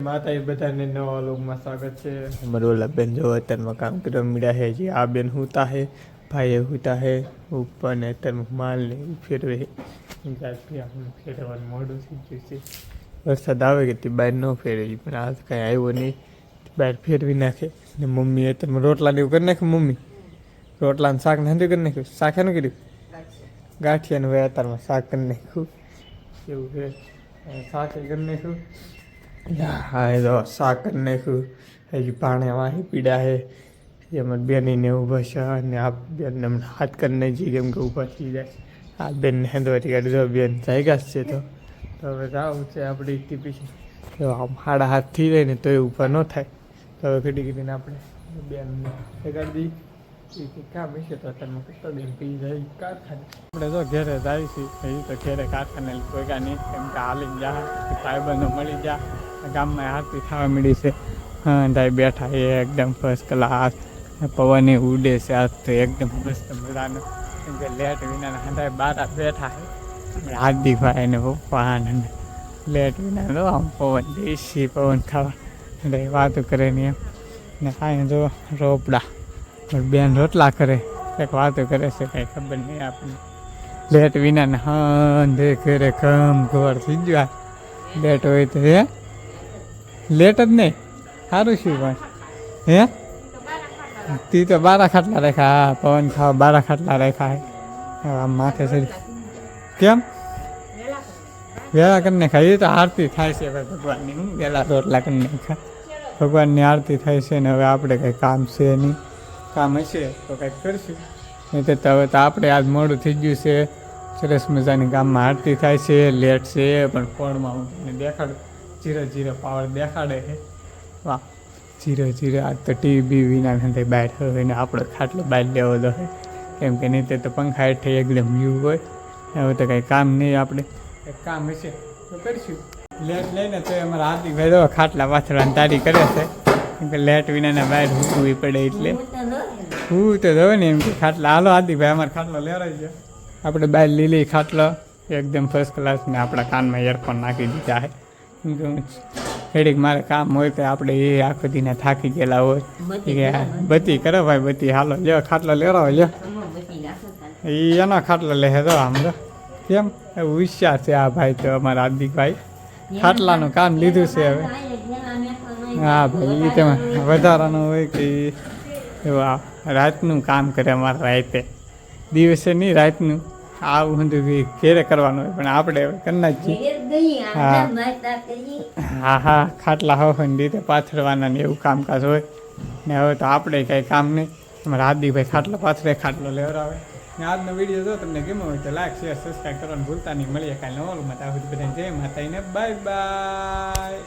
માતા એ બધાને નવા લોકમાં સ્વાગત છે. અમારું ઓલા બેન જો અત્યારમાં કામ કરવા મળ્યા છે. જે આ બેન હુતા હે, ભાઈ હુતા હે ઉપર ને અત્યારમાં માલ ને ફેરવે ફેરવવાનું મોડું થઈ ગયું છે. વરસાદ આવે કે તે બહાર ન ફેરવી પણ આજ કાંઈ આવ્યો નહીં, બહાર ફેરવી નાખે. ને મમ્મી અત્યારમાં રોટલા ને એવું કરી નાખ્યું. મમ્મી રોટલાનું શાક ને કરી નાખ્યું. શાક એનું કર્યું ગાંઠિયાનું હવે અત્યારમાં શાક કરી નાખ્યું. એવું છે શાક કરી નાખ્યું. હા એ તો શાક કરી નાખ્યું. હજી પાણી વાહી પીડા છે એમાં બેનીને ઊભા છે અને આ બેનને હમણાં હાથ કરી નાખી કેમ કે ઊભા થઈ જાય. આ બેનને હેંદવાથી કાઢી દો. બેન જાયગા છે તો હવે આવું છે આપણી ટીપી છે. આમ હાડા હાથ થઈ જાય ને તો એ ઊભા ન થાય. તો હવે ઘડી ઘડીને આપણે બેનને લગાડી દઈએ કામ હશે તો અત્યારમાં કેટલો બેન પી જાય કારખાને. આપણે જો ઘેરે જાય છે હજી તો ઘેરે કારખાને કોઈ નહીં કેમ કે હાલીને જા ભાઈબંધો મળી જા. ગામમાં આરતી થવા મળી છે. હા ત્યાં બેઠા એ એકદમ ફર્સ્ટ ક્લાસ. પવન ઉડે છે આજ તો એકદમ મસ્ત મજાનો. કેમ કે લેટ વિનાના હંધાય બારા બેઠા છે હાર્દિકભાઈ ને પપ્પા ને લેટ વિના આમ પવન દેશી પવન ખાવા એટલે વાતો કરે ને એમ ને કાંઈ જો રોપડા બેન રોટલા કરે કંઈક વાતો કરે છે કંઈ ખબર નહીં આપણને. લેટ વિનાને હંધે ઘરે ઘમ ઘર થઈ ગયો. લેટ હોય તો હે લેટ જ નહીં સારું શું પણ હે તી તો બારા ખાટલા રેખા. હા પવન ખાવા બારા ખાટલા રેખા હે. આમ માથે સરી કેમ વેલા કરીને ખાઈ તો આરતી થાય છે ભાઈ ભગવાનની. હું વેલા રોટલા કરીને ખા ભગવાનની આરતી થાય છે ને હવે આપણે કંઈ કામ છે નહીં. કામ હશે તો કંઈક કરશું નહીં તો હવે તો આપણે આજ મોડું થઈ ગયું છે. સરસ મજાની ગામમાં આરતી થાય છે. લેટ છે પણ ફોનમાં હું તમને દેખાડું. જીરો પાવર દેખાડે છે. વાહ જીરો આજ તો ટીવી વિના નથી બહાર હોય ને આપણો ખાટલો બહાર લેવો દો કેમ કે નહીં તો પંખા હેઠે એકદમ વ્યૂ હોય. હવે તો કંઈ કામ નહીં. આપણે કંઈક કામ હશે તો કરીશું. લેટ લઈને તો અમારા હાર્દિકભાઈ દો ખાટલા પાથરવાની તારી કરે છે કેમ કે લેટ વિનાના બહાર હૂકવી પડે એટલે હું તો દો ને એમ કે ખાટલા હાલો હાર્દિકભાઈ અમારે ખાટલો લેવડાવી છે. આપણે બહાર લીલી ખાટલો એકદમ ફર્સ્ટ ક્લાસ ને આપણા કાનમાં ઈયરફોન નાખી દીધા છે. ઘડીક મારે કામ હોય તો આપણે એ આખો દીને થાકી ગયેલા હોય બત્તી કરો ભાઈ બત્તી હાલો લ્યો ખાટલો લેવડાવો લ્યો. એ એનો ખાટલો લે તો આમ તો કેમ એવું હોશિયાર છે આ ભાઈ તો અમારા હાર્દિકભાઈ. ખાટલાનું કામ લીધું છે હવે. હા ભાઈ એ તેમાં વધારાનું હોય કે એવું રાતનું કામ કરે અમારે રાતે દિવસે નહીં રાતનું આવું બધું ઘેરે કરવાનું હોય પણ આપણે કરી નાખીએ. હા ખાટલા હોય ને રીતે પાથરવાના ને એવું કામકાજ હોય ને હવે તો આપણે કંઈ કામ નહીં. અમારા હાર્દિકભાઈ ખાટલો પાથરે ખાટલો લેવડાવે. ને આજનો વિડીયો જો તમને ગમ્યો હોય તો લાઈક શેર સબસ્ક્રાઈબ કરવાનું ભૂલતા નહીં. મળીએ કાલે નવા વ્લોગમાં. ત્યાં સુધી બધાને જય માતાજીને બાય બાય.